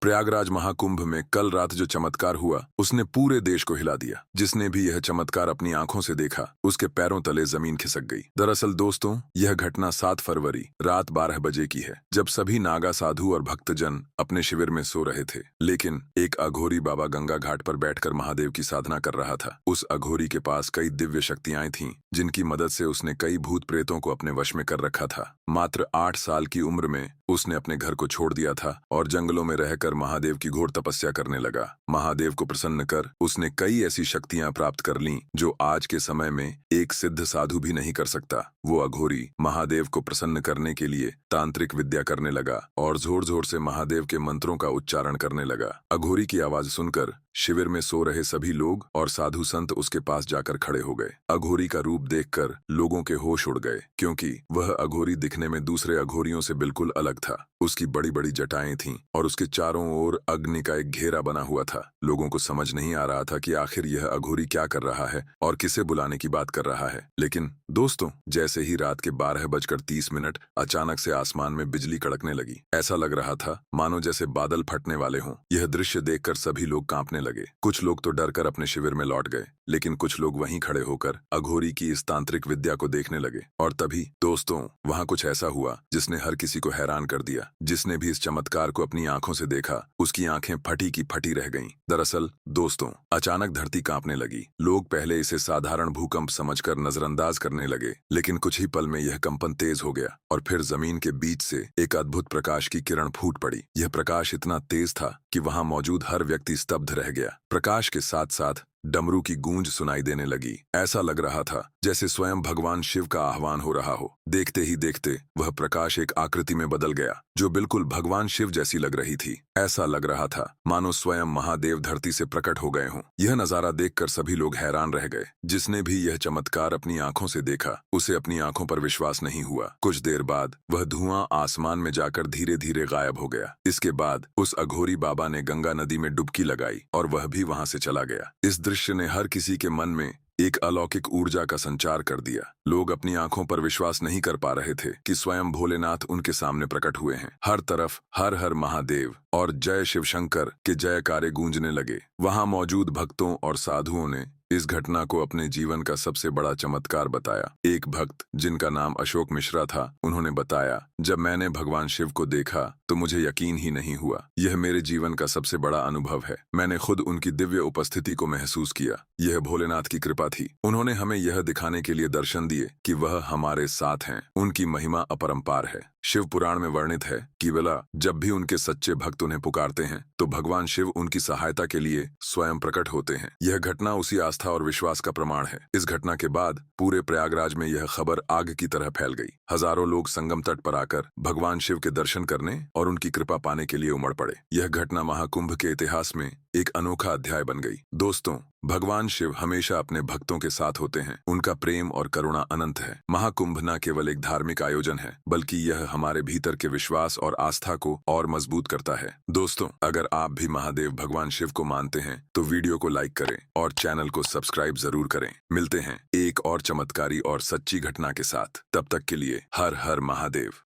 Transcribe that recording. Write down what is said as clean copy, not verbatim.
प्रयागराज महाकुंभ में कल रात जो चमत्कार हुआ उसने पूरे देश को हिला दिया। जिसने भी यह चमत्कार अपनी आंखों से देखा उसके पैरों तले जमीन खिसक गई। दरअसल दोस्तों, यह घटना 7 फरवरी रात 12 बजे की है, जब सभी नागा साधु और भक्तजन अपने शिविर में सो रहे थे। लेकिन एक अघोरी बाबा गंगा घाट पर बैठकर महादेव की साधना कर रहा था। उस अघोरी के पास कई दिव्य शक्तियां थीं, जिनकी मदद से उसने कई भूत प्रेतों को अपने वश में कर रखा था। मात्र 8 साल की उम्र में उसने अपने घर को छोड़ दिया था और जंगलों में रहकर महादेव की घोर तपस्या करने लगा। महादेव को प्रसन्न कर उसने कई ऐसी शक्तियां प्राप्त कर लीं जो आज के समय में एक सिद्ध साधु भी नहीं कर सकता। वो अघोरी महादेव को प्रसन्न करने के लिए तांत्रिक विद्या करने लगा और जोर जोर से महादेव के मंत्रों का उच्चारण करने लगा। अघोरी की आवाज सुनकर शिविर में सो रहे सभी लोग और साधु संत उसके पास जाकर खड़े हो गए। अघोरी का रूप देखकर लोगों के होश उड़ गए, क्योंकि वह अघोरी दिखने में दूसरे अघोरियों से बिल्कुल अलग था। उसकी बड़ी बड़ी जटाएं थीं और उसके चारों ओर अग्नि का एक घेरा बना हुआ था। लोगों को समझ नहीं आ रहा था कि आखिर यह अघोरी क्या कर रहा है और किसे बुलाने की बात कर रहा है। लेकिन दोस्तों, जैसे ही रात के 12:30 अचानक से आसमान में बिजली कड़कने लगी। ऐसा लग रहा था मानो जैसे बादल फटने वाले हों। यह दृश्य देखकर सभी लोग कांपने लगे। कुछ लोग तो डरकर अपने शिविर में लौट गए, लेकिन कुछ लोग वहीं खड़े होकर अघोरी की इस तांत्रिक विद्या को देखने लगे। और तभी दोस्तों, वहां कुछ ऐसा हुआ जिसने हर किसी को हैरान कर दिया। जिसने भी इस चमत्कार को अपनी आंखों से देखा उसकी आंखें फटी की फटी रह गईं। दरअसल दोस्तों, अचानक धरती कांपने लगी। लोग पहले इसे साधारण भूकंप समझकर नजरअंदाज करने लगे, लेकिन कुछ ही पल में यह कंपन तेज हो गया और फिर जमीन के बीच से एक अद्भुत प्रकाश की किरण फूट पड़ी। यह प्रकाश इतना तेज था कि वहां मौजूद हर व्यक्ति स्तब्ध रह गया। प्रकाश के साथ साथ डमरू की गूंज सुनाई देने लगी। ऐसा लग रहा था जैसे स्वयं भगवान शिव का आह्वान हो रहा हो। देखते ही देखते वह प्रकाश एक आकृति में बदल गया जो बिल्कुल भगवान शिव जैसी लग रही थी। ऐसा लग रहा था मानो स्वयं महादेव धरती से प्रकट हो गए हों। यह नजारा देखकर सभी लोग हैरान रह गए। जिसने भी यह चमत्कार अपनी आंखों से देखा उसे अपनी आंखों पर विश्वास नहीं हुआ। कुछ देर बाद वह धुआं आसमान में जाकर धीरे धीरे गायब हो गया। इसके बाद उस अघोरी बाबा ने गंगा नदी में डुबकी लगाई और वह भी वहां से चला गया। इस दृश्य ने हर किसी के मन में एक अलौकिक ऊर्जा का संचार कर दिया। लोग अपनी आंखों पर विश्वास नहीं कर पा रहे थे कि स्वयं भोलेनाथ उनके सामने प्रकट हुए हैं। हर तरफ हर हर महादेव और जय शिव शंकर के जयकारे गूंजने लगे। वहां मौजूद भक्तों और साधुओं ने इस घटना को अपने जीवन का सबसे बड़ा चमत्कार बताया। एक भक्त जिनका नाम अशोक मिश्रा था, उन्होंने बताया, जब मैंने भगवान शिव को देखा तो मुझे यकीन ही नहीं हुआ। यह मेरे जीवन का सबसे बड़ा अनुभव है। मैंने खुद उनकी दिव्य उपस्थिति को महसूस किया। यह भोलेनाथ की कृपा थी। उन्होंने हमें यह दिखाने के लिए दर्शन दिए कि वह हमारे साथ हैं। उनकी महिमा अपरंपार है। शिव पुराण में वर्णित है कि वेला जब भी उनके सच्चे भक्त उन्हें पुकारते हैं तो भगवान शिव उनकी सहायता के लिए स्वयं प्रकट होते हैं। यह घटना उसी आस्था और विश्वास का प्रमाण है। इस घटना के बाद पूरे प्रयागराज में यह खबर आग की तरह फैल गई। हजारों लोग संगम तट पर आकर भगवान शिव के दर्शन करने और उनकी कृपा पाने के लिए उमड़ पड़े। यह घटना महाकुंभ के इतिहास में एक अनोखा अध्याय बन गई। दोस्तों, भगवान शिव हमेशा अपने भक्तों के साथ होते हैं। उनका प्रेम और करुणा अनंत है। महाकुंभ न केवल एक धार्मिक आयोजन है, बल्कि यह हमारे भीतर के विश्वास और आस्था को और मजबूत करता है। दोस्तों, अगर आप भी महादेव भगवान शिव को मानते हैं तो वीडियो को लाइक करें और चैनल को सब्सक्राइब जरूर करें। मिलते हैं एक और चमत्कारी और सच्ची घटना के साथ। तब तक के लिए हर हर महादेव।